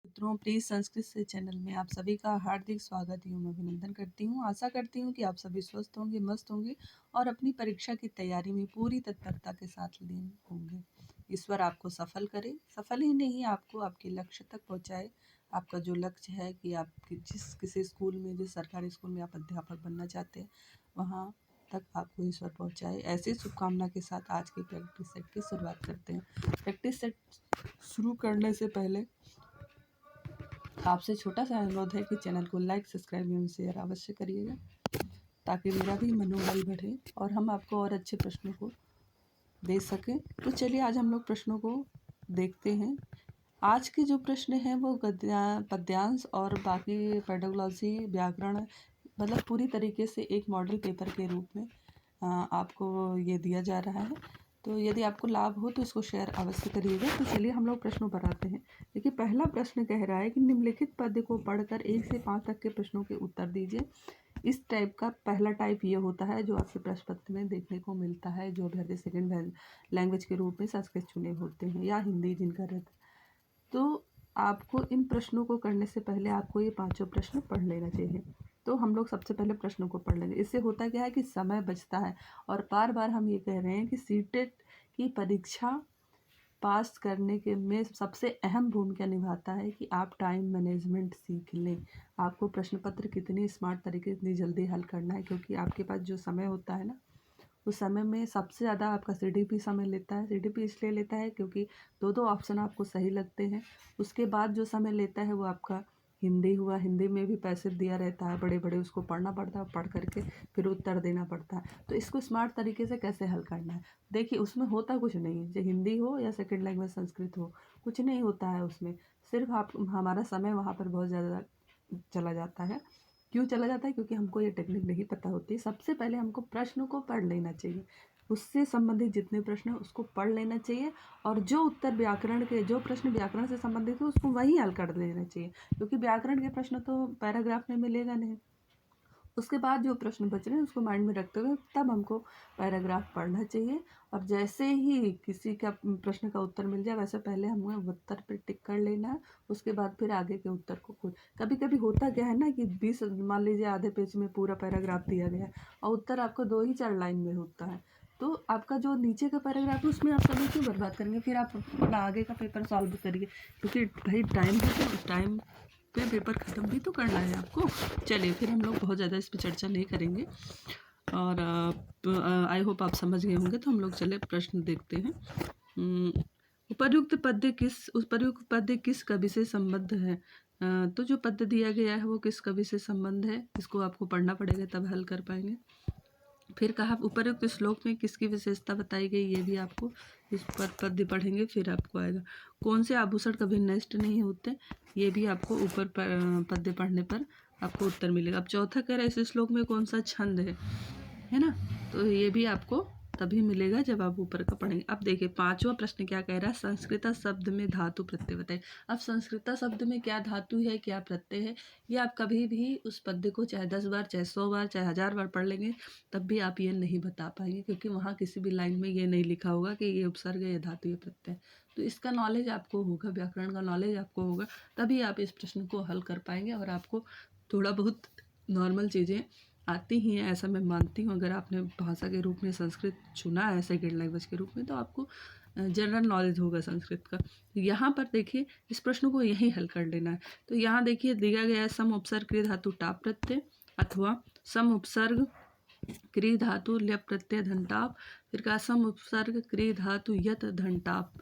मित्रों, प्लीज संस्कृत से चैनल में आप सभी का हार्दिक स्वागत एवं अभिनंदन करती हूँ। आशा करती हूँ कि आप सभी स्वस्थ होंगे, मस्त होंगे और अपनी परीक्षा की तैयारी में पूरी तत्परता के साथ लीन होंगे। ईश्वर आपको सफल करे, सफल ही नहीं आपको आपके लक्ष्य तक पहुँचाए। आपका जो लक्ष्य है कि आप जिस किसी स्कूल में, जिस सरकारी स्कूल में आप अध्यापक बनना चाहते हैं, वहाँ तक आपको ईश्वर पहुँचाए। ऐसी शुभकामना के साथ आज की प्रैक्टिस सेट की शुरुआत करते हैं। प्रैक्टिस सेट शुरू करने से पहले आपसे छोटा सा अनुरोध है कि चैनल को लाइक, सब्सक्राइब एवं शेयर अवश्य करिएगा ताकि मेरा भी मनोबल बढ़े और हम आपको और अच्छे प्रश्नों को दे सकें। तो चलिए आज हम लोग प्रश्नों को देखते हैं। आज के जो प्रश्न हैं वो पद्यांश और बाकी पेडागोजी, व्याकरण, मतलब पूरी तरीके से एक मॉडल पेपर के रूप में आपको ये दिया जा रहा है। तो यदि आपको लाभ हो तो इसको शेयर अवश्य करिएगा। तो चलिए हम लोग प्रश्नों पर आते हैं। देखिए, पहला प्रश्न कह रहा है कि निम्नलिखित पद्य को पढ़कर 1 से 5 तक के प्रश्नों के उत्तर दीजिए। इस टाइप का पहला टाइप ये होता है जो आपके प्रश्न पत्र में देखने को मिलता है, जो अभ्यर्थी सेकेंड लैंग्वेज के रूप में संस्कृत चुने होते हैं या हिंदी जिनका रहता है। तो आपको इन प्रश्नों को करने से पहले आपको ये पांचों प्रश्न पढ़ लेना चाहिए। तो हम लोग सबसे पहले प्रश्नों को पढ़ लेंगे। इससे होता क्या है कि समय बचता है और बार बार हम ये कह रहे हैं कि सीटेट की परीक्षा पास करने के में सबसे अहम भूमिका निभाता है कि आप टाइम मैनेजमेंट सीख लें। आपको प्रश्न पत्र कितनी स्मार्ट तरीके से इतनी जल्दी हल करना है, क्योंकि आपके पास जो समय होता है ना, उस समय में सबसे ज़्यादा आपका सीडीपी समय लेता है। सीडीपी इसलिए लेता है क्योंकि दो दो ऑप्शन आपको सही लगते हैं। उसके बाद जो समय लेता है वो आपका हिंदी हुआ। हिंदी में भी पैसेज दिया रहता है बड़े बड़े, उसको पढ़ना पड़ता है, पढ़ करके फिर उत्तर देना पड़ता है। तो इसको स्मार्ट तरीके से कैसे हल करना है, देखिए उसमें होता कुछ नहीं है, चाहे हिंदी हो या सेकेंड लैंग्वेज संस्कृत हो, कुछ नहीं होता है उसमें। सिर्फ आप हमारा समय वहाँ पर बहुत ज़्यादा चला जाता है। क्यों चला जाता है? क्योंकि हमको ये टेक्निक नहीं पता होती। सबसे पहले हमको प्रश्न को पढ़ लेना चाहिए, उससे संबंधित जितने प्रश्न हैं उसको पढ़ लेना चाहिए और जो उत्तर व्याकरण के, जो प्रश्न व्याकरण से संबंधित हो उसको वहीं हल कर लेना चाहिए, क्योंकि व्याकरण के प्रश्न तो पैराग्राफ में मिलेगा नहीं। उसके बाद जो प्रश्न बच रहे हैं उसको माइंड में रखते हुए तब हमको पैराग्राफ पढ़ना चाहिए। और जैसे ही किसी का प्रश्न का उत्तर मिल जाए वैसे पहले हमें उत्तर पे टिक कर लेना है। उसके बाद फिर आगे के उत्तर को खुद, कभी कभी होता क्या है ना कि 20, मान लीजिए आधे पेज में पूरा पैराग्राफ दिया गया है और उत्तर आपको 2 ही 4 लाइन में होता है, तो आपका जो नीचे का पैराग्राफ है उसमें आप समय क्यों बर्बाद करेंगे? फिर आप अपना आगे का पेपर सॉल्व करिए, क्योंकि भाई टाइम है तो टाइम पे पेपर ख़त्म भी तो करना है आपको। चलिए फिर हम लोग बहुत ज़्यादा इस पर चर्चा नहीं करेंगे और आई होप आप समझ गए होंगे। तो हम लोग चले प्रश्न देखते हैं। उपर्युक्त पद्य किस कवि से संबद्ध है? तो जो पद्य दिया गया है वो किस कवि से संबंध है, इसको आपको पढ़ना पड़ेगा तब हल कर पाएंगे। फिर कहा उपर्युक्त श्लोक में किसकी विशेषता बताई गई, ये भी आपको इस पर पद्य पढ़ेंगे फिर आपको आएगा। कौन से आभूषण कभी नष्ट नहीं होते, ये भी आपको ऊपर पद्य पढ़ने पर आपको उत्तर मिलेगा। अब चौथा कह रहा है इस श्लोक में कौन सा छंद है ना, तो ये भी आपको तभी मिलेगा जब आप ऊपर का पढ़ेंगे। अब देखिए पांचवा प्रश्न क्या कह रहा है, संस्कृत शब्द में धातु प्रत्यय बताइए। अब संस्कृत शब्द में क्या धातु है, क्या प्रत्यय है, ये आप कभी भी उस पद्य को चाहे 10 बार, चाहे 100 बार, चाहे 1000 बार पढ़ लेंगे तब भी आप ये नहीं बता पाएंगे, क्योंकि वहाँ किसी भी लाइन में ये नहीं लिखा होगा कि ये उपसर्ग है, ये धातु, ये प्रत्यय। तो इसका नॉलेज आपको होगा, व्याकरण का नॉलेज आपको होगा, तभी आप इस प्रश्न को हल कर पाएंगे। और आपको थोड़ा बहुत नॉर्मल चीज़ें आती ही हैं, ऐसा मैं मानती हूँ। अगर आपने भाषा के रूप में संस्कृत चुना है सेकेंड लैंग्वेज के रूप में, तो आपको जनरल नॉलेज होगा संस्कृत का। तो यहाँ पर देखिए इस प्रश्न को यहीं हल कर लेना है। तो यहाँ देखिए दिया गया है सम उपसर्ग क्रिय धातु टाप प्रत्यय अथवा सम उपसर्ग क्रिय धातु ल्यप प्रत्यय धनटाप, फिर कहा सम उपसर्ग क्रिय धातु यत धनटाप।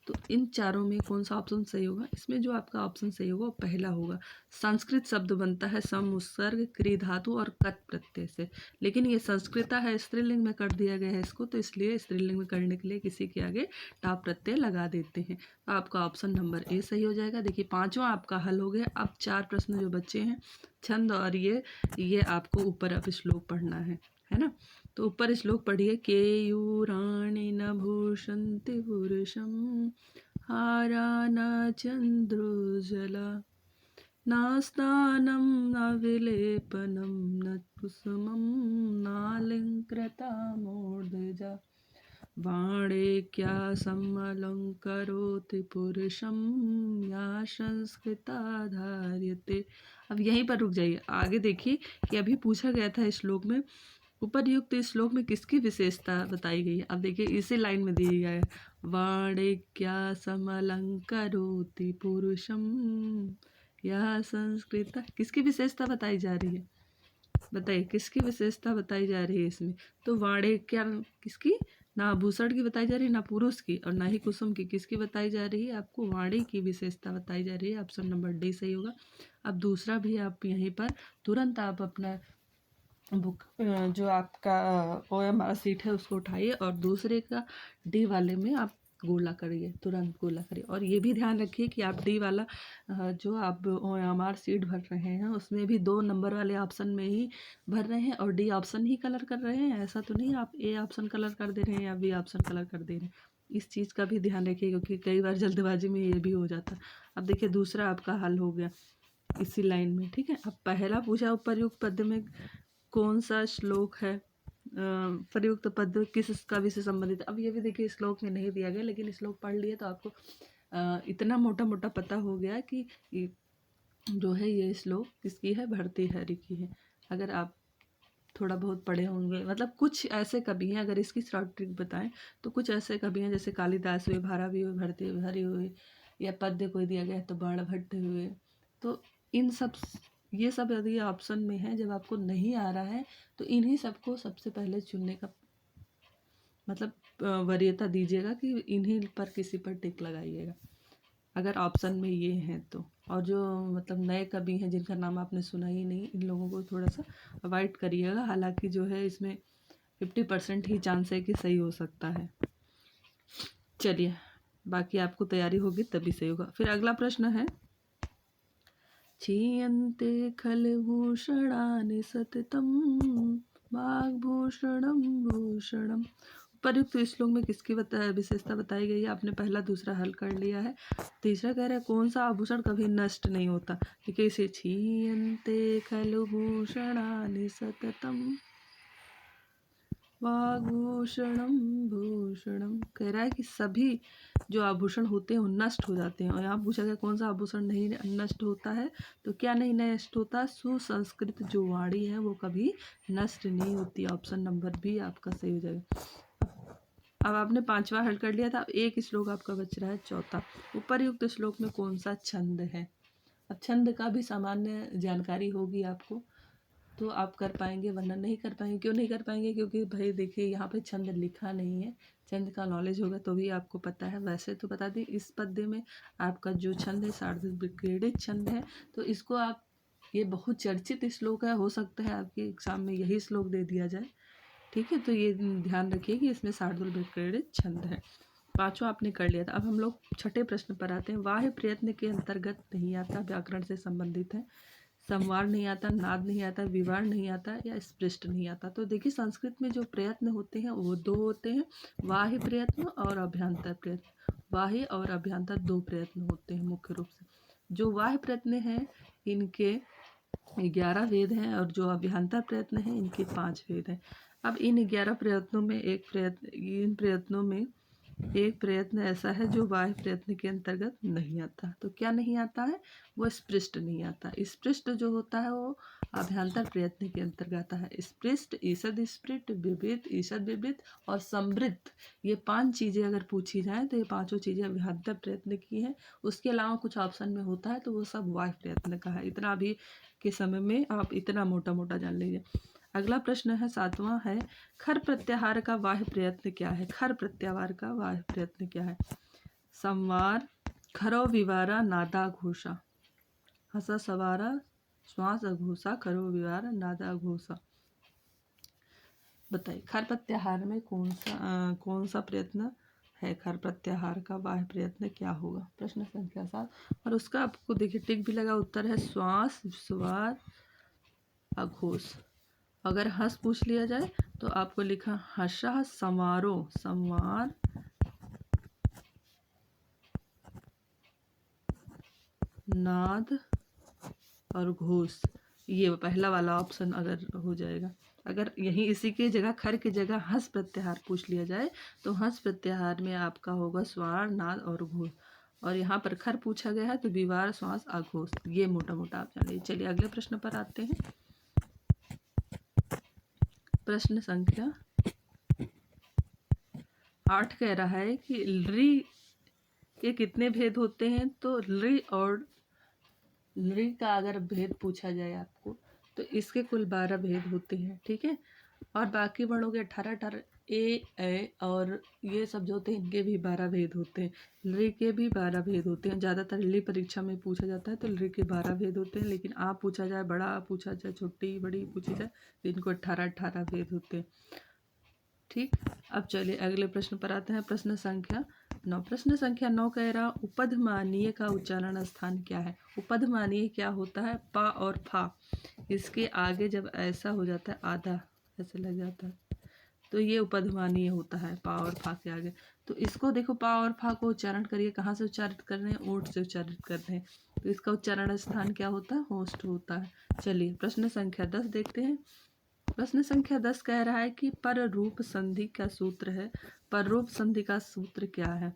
तो इन चारों में कौन सा ऑप्शन सही होगा? इसमें जो आपका ऑप्शन सही होगा वो पहला होगा। संस्कृत शब्द बनता है सम उपसर्ग क्रिय धातु और कत प्रत्यय से, लेकिन ये संस्कृता है, स्त्रीलिंग में कर दिया गया है इसको, तो इसलिए स्त्रीलिंग में करने के लिए किसी के आगे टाप प्रत्यय लगा देते हैं। तो आपका ऑप्शन नंबर ए सही हो जाएगा। देखिए पांचवा आपका हल हो गया। अब 4 प्रश्न जो बच्चे हैं छंद और ये आपको ऊपर अब श्लोक पढ़ना है ना। तो ऊपर श्लोक पढ़िए, केयूराणि न भूषन्ति पुरुषं हारा न चन्द्रोज्ज्वला न स्नानं न विलेपनं न कुसुमं नालङ्कृता मूर्धजा। वाणिज्यासमलङ्करोति पुरुषं या संस्कृता धार्यते। अब यहीं पर रुक जाइए, आगे देखिए कि अभी पूछा गया था श्लोक में उपर्युक्त श्लोक में किसकी विशेषता बताई गई है। अब देखिए इसी लाइन में दिया गया है, वाणिज्यासमलङ्करोति पुरुषं या संस्कृता, किसकी विशेषता बताई जा रही है, बताइए किसकी विशेषता बताई जा रही है इसमें। तो वाणे क्या किसकी, ना आभूषण की बताई जा रही है, ना पुरुष की, और ना ही कुसुम की, किसकी बताई जा रही है, आपको वाणी की विशेषता बताई जा रही है। ऑप्शन नंबर डी सही होगा। अब दूसरा भी आप यहीं पर तुरंत आप अपना बुक जो आपका OMR सीट है उसको उठाइए और दूसरे का डी वाले में आप गोला करिए, तुरंत गोला करिए। और ये भी ध्यान रखिए कि आप डी वाला जो आप OMR सीट भर रहे हैं उसमें भी 2 नंबर वाले ऑप्शन में ही भर रहे हैं और डी ऑप्शन ही कलर कर रहे हैं। ऐसा तो नहीं आप ए ऑप्शन कलर कर दे रहे हैं या बी ऑप्शन कलर कर दे रहे हैं। इस चीज़ का भी ध्यान रखिए क्योंकि कई बार जल्दबाजी में ये भी हो जाता है। अब देखिए दूसरा आपका हल हो गया इसी लाइन में, ठीक है। अब पहला पूछा उपर्युक्त पद में कौन सा श्लोक है, प्रयुक्त पद किसका भी से संबंधित। अब ये भी देखिए श्लोक में नहीं दिया गया, लेकिन श्लोक पढ़ लिए तो आपको इतना मोटा मोटा पता हो गया कि जो है ये श्लोक किसकी है, भर्तृहरि की है। अगर आप थोड़ा बहुत पढ़े होंगे, मतलब कुछ ऐसे कवि हैं, अगर इसकी शॉर्ट ट्रिक बताएं तो कुछ ऐसे कवि हैं जैसे कालिदास हुए, भारवी हुए, भर्तृहरि हुए, या पद्य कोई दिया गया है तो बाणभट्ट हुए। तो इन सब ये सब यदि ऑप्शन में है, जब आपको नहीं आ रहा है तो इन्हीं सबको सबसे पहले चुनने का मतलब वरीयता दीजिएगा कि इन्हीं पर किसी पर टिक लगाइएगा अगर ऑप्शन में ये हैं तो। और जो मतलब नए कवि हैं जिनका नाम आपने सुना ही नहीं, इन लोगों को थोड़ा सा अवॉइड करिएगा। हालांकि जो है इसमें 50% ही चांस है कि सही हो सकता है। चलिए बाकी आपको तैयारी होगी तभी सही होगा। फिर अगला प्रश्न है, क्षीयन्ते खलभूषणानि सततं वाग्भूषणं भूषणम्। उपर्युक्त श्लोक में किसकी विशेषता बताई गई है। आपने पहला दूसरा हल कर लिया है। तीसरा कह रहा है कौन सा आभूषण कभी नष्ट नहीं होता। देखिए इसे क्षीयन्ते खलभूषणानि सततं वाग्भूषणम भूषणम, कह रहा है कि सभी जो आभूषण होते हैं वो नष्ट हो जाते हैं। और यहाँ पूछा गया कौन सा आभूषण नहीं नष्ट होता है, तो क्या नहीं नष्ट होता, सुसंस्कृत जो वाणी है वो कभी नष्ट नहीं होती। ऑप्शन नंबर बी आपका सही हो जाएगा। अब आपने पांचवा हल कर लिया था, अब एक श्लोक आपका बच रहा है चौथा। उपर्युक्त श्लोक में कौन सा छंद है। अब छंद का भी सामान्य जानकारी होगी आपको तो आप कर पाएंगे, वरना नहीं कर पाएंगे। क्यों नहीं कर पाएंगे, क्योंकि भाई देखिए यहाँ पे छंद लिखा नहीं है। छंद का नॉलेज होगा तो भी आपको पता है। वैसे तो बता दें इस पद्य में आपका जो छंद है शार्दूल विक्रीडित छंद है, तो इसको आप, ये बहुत चर्चित श्लोक है, हो सकता है आपके एग्जाम में यही श्लोक दे दिया जाए, ठीक है। तो ये ध्यान रखिए कि इसमें शार्दूल विक्रीडित छंद है। पांचवा आपने कर लिया था। अब हम लोग छठे प्रश्न पर आते हैं। वाह्य प्रयत्न के अंतर्गत नहीं आता, व्याकरण से संबंधित है। संवार नहीं आता, नाद नहीं आता, विवार नहीं आता, या स्पृष्ट नहीं आता। तो देखिए संस्कृत में जो प्रयत्न होते हैं वो दो होते हैं, बाह्य प्रयत्न और अभ्यंतर प्रयत्न। बाह्य और अभ्यंतर दो प्रयत्न होते हैं मुख्य रूप से। जो बाह्य प्रयत्न हैं इनके 11 वेद हैं और जो अभ्यंतर प्रयत्न हैं इनके 5 वेद हैं। अब इन 11 प्रयत्नों में इन प्रयत्नों में एक प्रयत्न ऐसा है जो बाह्य प्रयत्न के अंतर्गत नहीं आता। तो क्या नहीं आता है, वो स्पृष्ट नहीं आता। स्पृष्ट जो होता है वो अभ्यंतर प्रयत्न के अंतर्गत आता है। स्पृष्ट, ईषद स्पृष्ट, विवृत, ईषद विवृत और समृद्ध, ये 5 चीज़ें अगर पूछी जाएँ तो ये पांचों चीज़ें अभ्यंतर प्रयत्न की हैं। उसके अलावा कुछ ऑप्शन में होता है तो वो सब बाह्य प्रयत्न का है। इतना अभी के समय में आप इतना मोटा मोटा जान लीजिए। अगला प्रश्न है सातवां है, खर प्रत्याहार का बाह्य प्रयत्न क्या है। खर प्रत्याहार का बाह्य प्रयत्न क्या है। संवार, खरो विवारा, नादा घोषा, हसा सवारा, श्वास अघोषा, खरो विवारा, नादा घोषा। बताइए खर प्रत्याहार में कौन सा प्रयत्न है। खर प्रत्याहार का बाह्य प्रयत्न क्या होगा। प्रश्न संख्या 7 और उसका आपको देखिए टिक भी लगा, उत्तर है श्वास, स्वार, अघोष। अगर हंस पूछ लिया जाए तो आपको लिखा हर्षा समारोह, संवार, नाद और घोष। ये पहला वाला ऑप्शन अगर हो जाएगा। अगर यहीं इसी के जगह खर की जगह हंस प्रत्याहार पूछ लिया जाए तो हंस प्रत्याहार में आपका होगा स्वर, नाद और घोष, और यहाँ पर खर पूछा गया है तो विवार, श्वास, आघोष। ये मोटा मोटा आप जान लीजिए। चलिए अगले प्रश्न पर आते हैं। प्रश्न संख्या 8 कह रहा है कि लृ के कितने भेद होते हैं। तो लृ और लृ का अगर भेद पूछा जाए आपको तो इसके कुल 12 भेद होते हैं, ठीक है। और बाकी वर्णों के 18 ए और ये सब जो होते हैं इनके भी 12 भेद होते हैं। लृ के भी 12 भेद होते हैं। ज़्यादातर लृ परीक्षा में पूछा जाता है तो लृ के 12 भेद होते हैं, लेकिन आप पूछा जाए बड़ा, आप पूछा जाए छोटी, बड़ी पूछी जाए तो इनको 18 भेद होते हैं, ठीक। अब चलिए अगले प्रश्न पर आते हैं। प्रश्न संख्या 9। प्रश्न संख्या 9 कह रहा उपधमानीय का उच्चारण स्थान क्या है। उपधमानीय क्या होता है? पा और फा, इसके आगे जब ऐसा हो जाता है, आधा ऐसे लग जाता है, तो ये उपधमानीय होता है पा और फा के आगे। तो इसको देखो, पा और फा को उच्चारण करिए। कहाँ से उच्चारित कर रहे हैं? ओठ से उच्चारित कर रहे हैं, तो इसका उच्चारण स्थान क्या होता है? होस्ट होता है। चलिए प्रश्न संख्या 10 देखते हैं। प्रश्न संख्या 10 कह रहा है कि पर रूप संधि का सूत्र है। पर रूप संधि का सूत्र क्या है?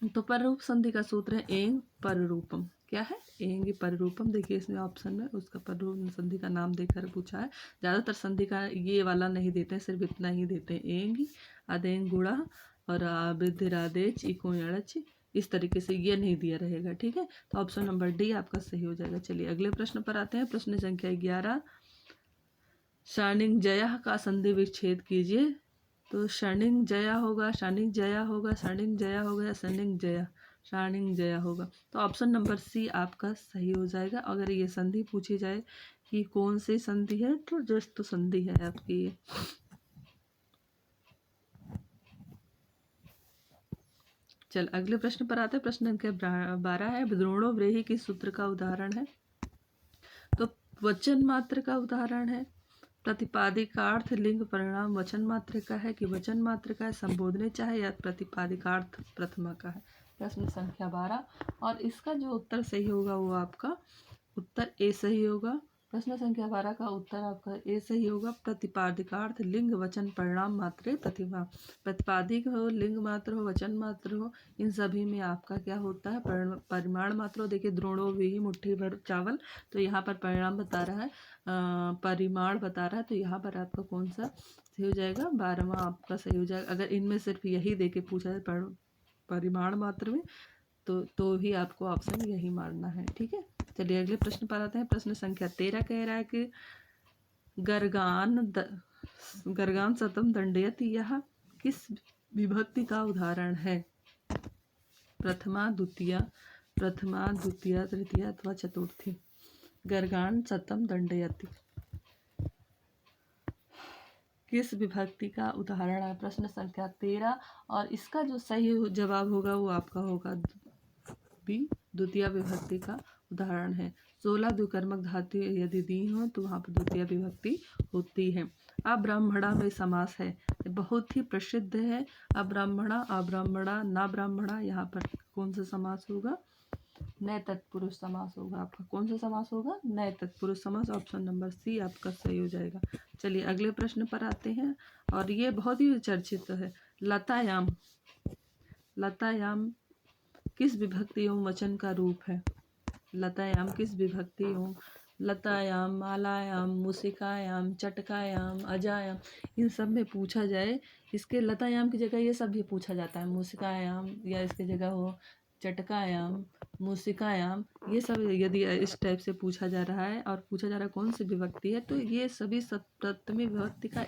तो पर रूप संधि का सूत्र है एंग पर रूपम। क्या है? एंग पर रूपम। देखिए इसमें ऑप्शन में उसका पर रूप संधि का नाम देकर पूछा है। ज़्यादातर संधि का ये वाला नहीं देते हैं, सिर्फ इतना ही देते हैं, एंग, अदेंग, गुड़ा और आबिधिरादेच, इको अड़च, इस तरीके से ये नहीं दिया रहेगा, ठीक है। तो ऑप्शन नंबर डी आपका सही हो जाएगा। चलिए अगले प्रश्न पर आते हैं। प्रश्न संख्या 11। षणिंजय का संधि विच्छेद कीजिए। तो षणिंजय होगा, षणिंजय होगा, षणिंजय होगा या षणिंजय, षणिंजय होगा। तो ऑप्शन नंबर सी आपका सही हो जाएगा। अगर ये संधि पूछी जाए कि कौन सी संधि है तो जस्ट संधि है आपकी ये। चल अगले प्रश्न पर आते हैं। प्रश्न संख्या 12 है। द्रोणो व्रेही किस सूत्र का उदाहरण है? तो वचन मात्र का उदाहरण है। प्रतिपादिकार्थ लिंग परिणाम वचन मात्र का है कि वचन मात्र का है, संबोधने चाहे या प्रतिपादिकार्थ प्रथमा का है। प्रश्न संख्या 12, और इसका जो उत्तर सही होगा वो आपका उत्तर ए सही होगा। प्रश्न संख्या 12 का उत्तर आपका ए सही होगा। प्रतिपादिकार्थ लिंग वचन परिणाम मात्रे प्रतिभा। प्रतिपादिक हो, लिंग मात्र हो, वचन मात्र हो, इन सभी में आपका क्या होता है? परिमाण मात्र हो। देखिए द्रोणों भी मुट्ठी भर चावल, तो यहाँ पर परिणाम बता रहा है, परिमाण बता रहा है, तो यहाँ पर आपका कौन सा सही हो जाएगा? 12वां आपका सही हो जाएगा। अगर इनमें सिर्फ यही दे के पूछा जाए परिमाण मात्र में तो भी आपको ऑप्शन यही मारना है, ठीक है। चलिए अगले प्रश्न पर आते हैं। प्रश्न संख्या 13 कह रहा है कि गर्गान सतम दंडयति यह किस विभक्ति का उदाहरण है? प्रथमा, द्वितीया, तृतीया अथवा चतुर्थी। गर्गान सतम दंडयति किस विभक्ति का उदाहरण है? प्रश्न संख्या 13, और इसका जो सही जवाब होगा वो आपका होगा बी, द्वितीय विभक्ति का उदाहरण है। 16 द्विकर्मक धातु यदि दी हो तो वहाँ पर द्वितीय विभक्ति होती है। अब्राह्मणा में समास है, बहुत ही प्रसिद्ध है। अब्राह्मणा, अब्राह्मणा, ना ब्राह्मणा, यहाँ पर कौन सा समास होगा? नए तत्पुरुष समास होगा आपका। कौन सा समास होगा? नए तत्पुरुष समास। ऑप्शन नंबर सी आपका सही हो जाएगा। चलिए अगले प्रश्न पर आते हैं, और ये बहुत ही चर्चित है। लतायाम, लतायाम किस विभक्ति एवं वचन का रूप है? लतायाम किस विभक्ति एवं? लतायाम, मालायाम, मूसिकायाम, चटकायाम, अजायाम, इन सब में पूछा जाए, इसके लतायाम की जगह ये सब भी पूछा जाता है, मूसिकायाम, या इसकी जगह हो चटकायाम, मूसिकायाम, ये सब यदि इस टाइप से पूछा जा रहा है और पूछा जा रहा है कौन सी विभक्ति है, तो ये सभी सप्तमी विभक्ति का